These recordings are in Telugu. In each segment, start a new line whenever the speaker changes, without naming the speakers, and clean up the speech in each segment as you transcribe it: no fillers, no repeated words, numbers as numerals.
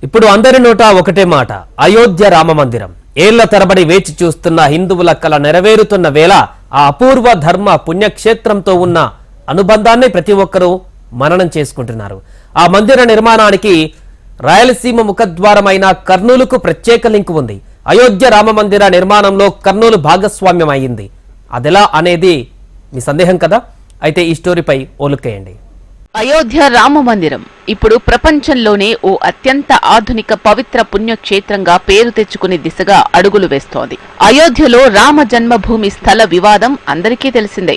ఇప్పుడు అందరి నోట ఒకటే మాట, అయోధ్య రామ మందిరం. ఏళ్ల తరబడి వేచి చూస్తున్న హిందువుల కల నెరవేరుతున్న వేళ ఆ అపూర్వ ధర్మ పుణ్యక్షేత్రంతో ఉన్న అనుబంధాన్ని ప్రతి ఒక్కరూ మననం చేసుకుంటున్నారు. ఆ మందిర నిర్మాణానికి రాయలసీమ ముఖద్వారమైన కర్నూలుకు ప్రత్యేక లింక్ ఉంది. అయోధ్య రామ మందిర నిర్మాణంలో కర్నూలు భాగస్వామ్యం అయ్యింది. అదెలా అనేది మీ సందేహం కదా? అయితే ఈ స్టోరీపై ఓలుకేయండి.
అయోధ్య రామ మందిరం ఇప్పుడు ప్రపంచంలోనే ఓ అత్యంత ఆధునిక పవిత్ర పుణ్యక్షేత్రంగా పేరు తెచ్చుకునే దిశగా అడుగులు వేస్తోంది. అయోధ్యలో రామ జన్మభూమి స్థల వివాదం అందరికీ తెలిసిందే.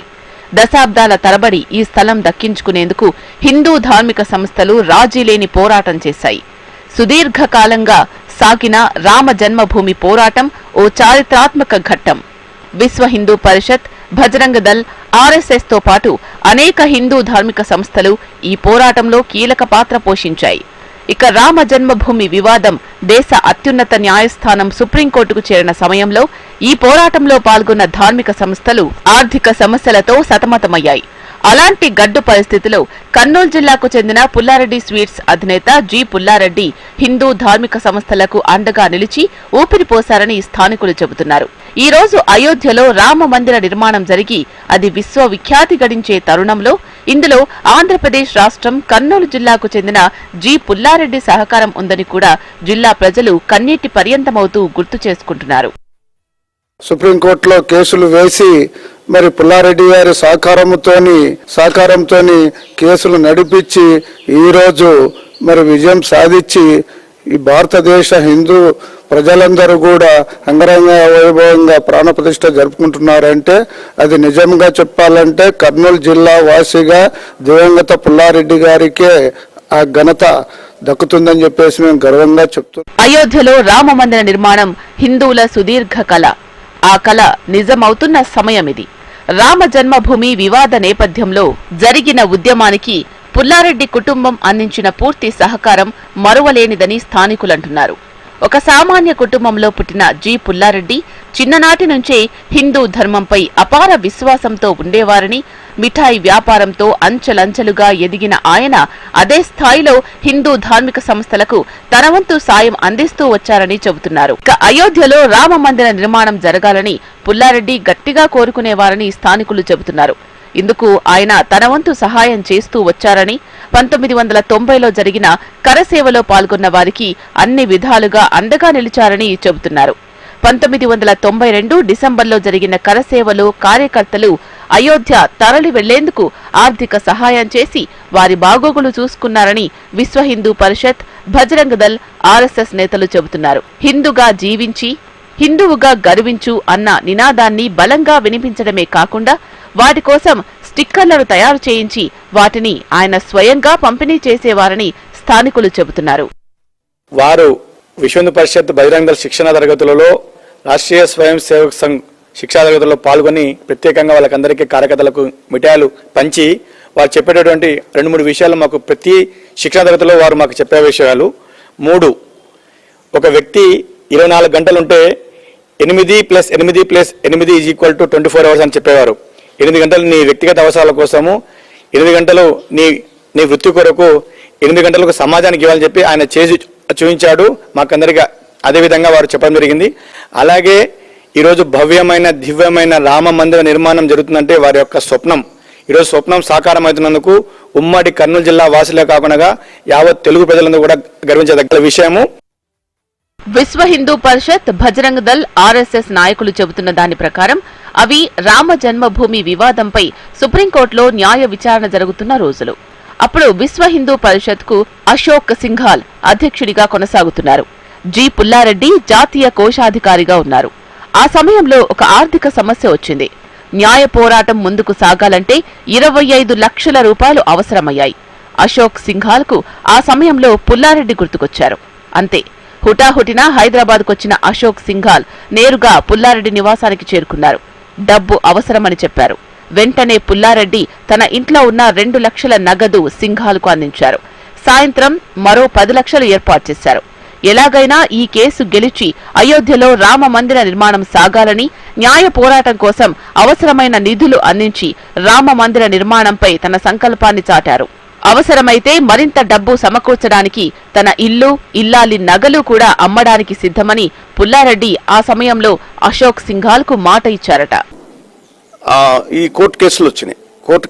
దశాబ్దాల తరబడి ఈ స్థలం దక్కించుకునేందుకు హిందూ ధార్మిక సంస్థలు రాజీలేని పోరాటం చేశాయి. సుదీర్ఘకాలంగా సాగిన రామ జన్మభూమి పోరాటం ఓ చారిత్రాత్మక ఘట్టం. విశ్వ హిందూ పరిషత్, భజరంగ దళ్, ఆర్ఎస్ఎస్ తో పాటు అనేక హిందూ ధార్మిక సంస్థలు ఈ పోరాటంలో కీలక పాత్ర పోషించాయి. ఇక రామ జన్మభూమి వివాదం దేశ అత్యున్నత న్యాయస్థానం సుప్రీంకోర్టుకు చేరిన సమయంలో ఈ పోరాటంలో పాల్గొన్న ధార్మిక సంస్థలు ఆర్థిక సమస్యలతో సతమతమయ్యాయి. అలాంటి గడ్డు పరిస్థితిలో కర్నూలు జిల్లాకు చెందిన పుల్లారెడ్డి స్వీట్స్ అధినేత జి పుల్లారెడ్డి హిందూ ధార్మిక సంస్థలకు అండగా నిలిచి ఊపిరిపోశారని స్థానికులు చెబుతున్నారు. ఈ రోజు అయోధ్యలో రామ మందిర నిర్మాణం జరిగి అది విశ్వవిఖ్యాతి గడించే తరుణంలో ఇందులో ఆంధ్రప్రదేశ్ రాష్ట్రం కర్నూలు జిల్లాకు చెందిన జి పుల్లారెడ్డి సహకారం ఉందని కూడా జిల్లా ప్రజలు కన్నీటి పర్యంతమవుతూ గుర్తు చేసుకుంటున్నారు.
సుప్రీంకోర్టులో కేసులు వేసి మరి పుల్లారెడ్డి గారి సహకారంతోని కేసులు నడిపించి ఈరోజు మరి విజయం సాధించి ఈ భారతదేశ హిందూ ప్రజలందరూ కూడా అంగరంగ వైభవంగా ప్రాణప్రతిష్ఠ జరుపుకుంటున్నారంటే అది నిజంగా చెప్పాలంటే కర్నూలు జిల్లా వాసిగా దివంగత పుల్లారెడ్డి గారికే ఆ ఘనత దక్కుతుందని చెప్పేసి మేము గర్వంగా చెప్తున్నాం.
అయోధ్యలో రామ మందిర నిర్మాణం హిందువుల సుదీర్ఘ కళ. ఆ కళ నిజమవుతున్న సమయం ఇది. రామ జన్మభూమి వివాద నేపథ్యంలో జరిగిన ఉద్యమానికి పుల్లారెడ్డి కుటుంబం అందించిన పూర్తి సహకారం మరువలేనిదని స్థానికులంటున్నారు. ఒక సామాన్య కుటుంబంలో పుట్టిన జి పుల్లారెడ్డి చిన్ననాటి నుంచే హిందూ ధర్మంపై అపార విశ్వాసంతో ఉండేవారని, మిఠాయి వ్యాపారంతో అంచెలంచెలుగా ఎదిగిన ఆయన అదే స్థాయిలో హిందూ ధార్మిక సంస్థలకు తన వంతు సాయం అందిస్తూ వచ్చారని చెబుతున్నారు. ఇక అయోధ్యలో రామ మందిర నిర్మాణం జరగాలని పుల్లారెడ్డి గట్టిగా కోరుకునేవారని స్థానికులు చెబుతున్నారు. ఇందుకు ఆయన తన వంతు సహాయం చేస్తూ వచ్చారని, 1990లో జరిగిన కరసేవలో పాల్గొన్న వారికి అన్ని విధాలుగా అండగా నిలిచారని చెబుతున్నారు. 1992 డిసెంబర్లో జరిగిన కరసేవలో కార్యకర్తలు అయోధ్య తరలి వెళ్లేందుకు ఆర్థిక సహాయం చేసి వారి బాగోగులు చూసుకున్నారని విశ్వ హిందూ పరిషత్, భజరంగ దళ్, ఆర్ఎస్ఎస్ నేతలు చెబుతున్నారు. హిందూగా జీవించి హిందువుగా గర్వించు అన్న నినాదాన్ని బలంగా వినిపించడమే కాకుండా వాటి కోసం స్టిక్కర్లను తయారు చేయించి వాటిని ఆయన స్వయంగా పంపిణీ చేసేవారని స్థానికులు చెబుతున్నారు.
వారు విశ్వ హిందూ పరిషత్, భజరంగ దళ్ శిక్షణ తరగతులలో, రాష్ట్రీయ స్వయం సేవక్ సంఘ్ శిక్షా తరగతుల్లో పాల్గొని ప్రత్యేకంగా వాళ్ళకందరికీ కార్యకర్తలకు మిఠాయిలు పంచి వారు చెప్పేటటువంటి 2-3 విషయాలు మాకు ప్రతి శిక్షణ తరగతిలో వారు మాకు చెప్పే విషయాలు. 3, ఒక వ్యక్తి 24 గంటలుంటే 8+8+8 = 24 hours అని చెప్పేవారు. 8 గంటలు నీ వ్యక్తిగత అవసరాల కోసము, 8 గంటలు నీ వృత్తి కొరకు, 8 గంటలకు సమాజానికి ఇవ్వాలని చెప్పి ఆయన చేసి చూపించాడు మాకందరికీ. అదేవిధంగా వారు చెప్పడం జరిగింది. అలాగే ఈరోజు భవ్యమైన దివ్యమైన రామ మందిర నిర్మాణం జరుగుతుందంటే వారి యొక్క స్వప్నం. ఈరోజు స్వప్నం సాకారం అవుతున్నందుకు ఉమ్మడి కర్నూలు జిల్లా వాసులే కాకుండా యావత్ తెలుగు ప్రజలందరూ కూడా గర్వించదగ్గ విషయము.
విశ్వ హిందూ పరిషత్, భజరంగ దళ్, ఆర్ఎస్ఎస్ నాయకులు చెబుతున్న దాని ప్రకారం అవి రామ జన్మభూమి వివాదంపై సుప్రీంకోర్టులో న్యాయ విచారణ జరుగుతున్న రోజులు. అప్పుడు విశ్వ హిందూ పరిషత్ కు అశోక్ సింఘాల్ అధ్యక్షుడిగా కొనసాగుతున్నారు. జి పుల్లారెడ్డి జాతీయ కోశాధికారిగా ఉన్నారు. ఆ సమయంలో ఒక ఆర్థిక సమస్య వచ్చింది. న్యాయ పోరాటం ముందుకు సాగాలంటే 25 లక్షల రూపాయలు అవసరమయ్యాయి. అశోక్ సింఘాల్ కు ఆ సమయంలో పుల్లారెడ్డి గుర్తుకొచ్చారు. అంతే, హుటాహుటిన హైదరాబాద్కొచ్చిన అశోక్ సింఘాల్ నేరుగా పుల్లారెడ్డి నివాసానికి చేరుకున్నారు. డబ్బు అవసరమని చెప్పారు. వెంటనే పుల్లారెడ్డి తన ఇంట్లో ఉన్న 2 లక్షల నగదు సింఘాల్కు అందించారు. సాయంత్రం మరో 10 లక్షలు ఏర్పాటు చేశారు. ఎలాగైనా ఈ కేసు గెలిచి అయోధ్యలో రామ మందిర నిర్మాణం సాగాలని, న్యాయ పోరాటం కోసం అవసరమైన నిధులు అందించి రామ మందిర నిర్మాణంపై తన సంకల్పాన్ని చాటారు. అవసరమైతే మరింత డబ్బు సమకూర్చడానికి తన ఇల్లు, ఇల్లాలి నగలు కూడా అమ్మడానికి సిద్ధమని పుల్లారెడ్డి ఆ సమయంలో అశోక్ సింఘాల్ కు మాట ఇచ్చారట.
ఈ కోర్టు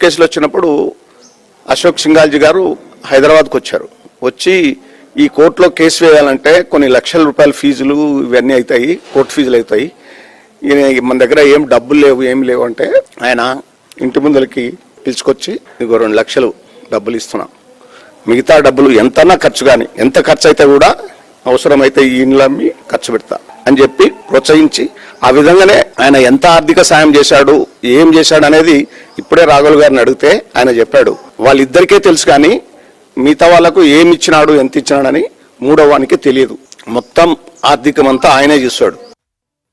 కేసులు వచ్చినప్పుడు అశోక్ సింఘాల్జీ గారు హైదరాబాద్కు వచ్చారు. వచ్చి ఈ కోర్టులో కేసు వేయాలంటే కొన్ని లక్షల రూపాయల ఫీజులు ఇవన్నీ అవుతాయి, కోర్టు ఫీజులు అవుతాయి, మన దగ్గర ఏం లేవు అంటే ఆయన ఇంటి ముందరికి పిలుచుకొచ్చి ఇంకో 2 లక్షలు డబ్బులు ఇస్తున్నా, మిగతా డబ్బులు ఎంతన్నా ఖర్చు కానీ ఎంత ఖర్చు అయితే కూడా అవసరమైతే ఈ ఇండ్లు అమ్మి ఖర్చు పెడతా అని చెప్పి ప్రోత్సహించి, ఆ విధంగానే ఆయన ఎంత ఆర్థిక సాయం చేశాడు, ఏం చేశాడు అనేది ఇప్పుడే రాఘుల్ గారిని అడిగితే ఆయన చెప్పాడు. వాళ్ళిద్దరికే తెలుసు కానీ మిగతా వాళ్లకు ఏమి ఇచ్చినాడు, ఎంత ఇచ్చినాడని మూడో వానికి తెలియదు. మొత్తం ఆర్థికమంతా ఆయనే చేస్తాడు.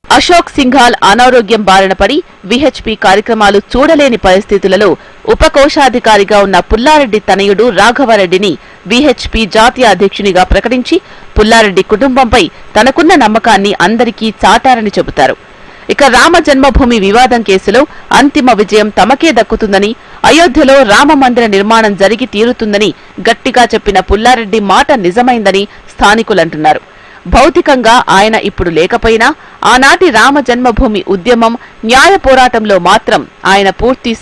అశోక్ సింఘాల్ అనారోగ్యం బారిన పడి విహెచ్పి కార్యక్రమాలు చూడలేని పరిస్థితులలో ఉపకోశాధికారిగా ఉన్న పుల్లారెడ్డి తనయుడు రాఘవరెడ్డిని విహెచ్పి జాతీయ అధ్యక్షునిగా ప్రకటించి పుల్లారెడ్డి కుటుంబంపై తనకున్న నమ్మకాన్ని అందరికీ చాటారని చెబుతారు. ఇక రామ జన్మభూమి వివాదం కేసులో అంతిమ విజయం తమకే దక్కుతుందని, అయోధ్యలో రామ మందిర నిర్మాణం జరిగి తీరుతుందని గట్టిగా చెప్పిన పుల్లారెడ్డి మాట నిజమైందని స్థానికులంటున్నారు. భౌతికంగా ఆయన ఇప్పుడు లేకపోయినా ఆనాటి రామ జన్మభూమి ఉద్యమం, న్యాయ పోరాటంలో మాత్రం ఆయన పూర్తి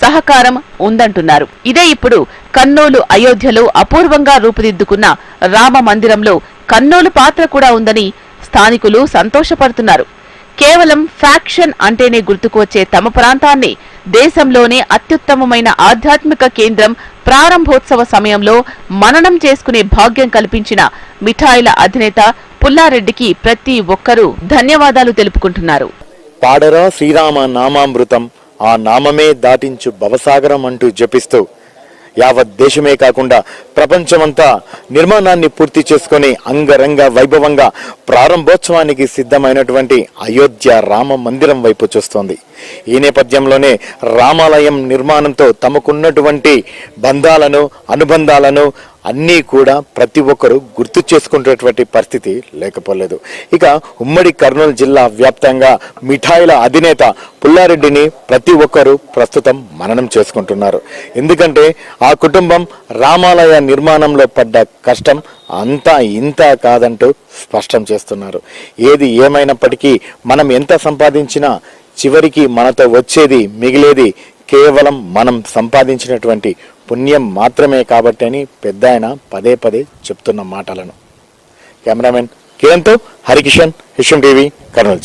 సహకారం ఉందంటున్నారు. ఇదే ఇప్పుడు కర్నూలు అయోధ్యలో అపూర్వంగా రూపుదిద్దుకున్న రామ మందిరంలో కర్నూలు పాత్ర కూడా ఉందని స్థానికులు సంతోషపడుతున్నారు. కేవలం ఫ్యాక్షన్ అంటేనే గుర్తుకు వచ్చే తమ ప్రాంతాన్ని దేశంలోనే అత్యుత్తమమైన ఆధ్యాత్మిక కేంద్రం ప్రారంభోత్సవ సమయంలో మననం చేసుకునే భాగ్యం కల్పించిన మిఠాయిల అధినేత పుల్లారెడ్డికి ప్రతి ఒక్కరూ ధన్యవాదాలు తెలుపుకుంటున్నారు.
పాడరా శ్రీరామ నామామృతం, ఆ నామమే దాటించు భవసాగరం అంటూ జపిస్తూ యావత్ దేశమే కాకుండా ప్రపంచమంతా నిర్మాణాన్ని పూర్తి చేసుకుని అంగరంగ వైభవంగా ప్రారంభోత్సవానికి సిద్ధమైనటువంటి అయోధ్య రామ మందిరం వైపు చూస్తోంది. ఈ నేపథ్యంలోనే రామాలయం నిర్మాణంతో తమకున్నటువంటి బంధాలను, అనుబంధాలను అన్నీ కూడా ప్రతి ఒక్కరూ గుర్తు చేసుకునేటువంటి పరిస్థితి లేకపోలేదు. ఇక ఉమ్మడి కర్నూలు జిల్లా వ్యాప్తంగా మిఠాయిల అధినేత పుల్లారెడ్డిని ప్రతి ఒక్కరూ ప్రస్తుతం మననం చేసుకుంటున్నారు. ఎందుకంటే ఆ కుటుంబం రామాలయ నిర్మాణంలో పడ్డ కష్టం అంతా ఇంత కాదంటూ స్పష్టం చేస్తున్నారు. ఏది ఏమైనప్పటికీ మనం ఎంత సంపాదించినా చివరికి మనతో వచ్చేది, మిగిలేది కేవలం మనం సంపాదించినటువంటి పుణ్యం మాత్రమే కాబట్టి అని పెద్ద ఆయన పదే పదే చెప్తున్న మాటలను. కెమెరామెన్ కిరణ్తో హరికిషన్, హిషం టీవీ, కర్నూలు.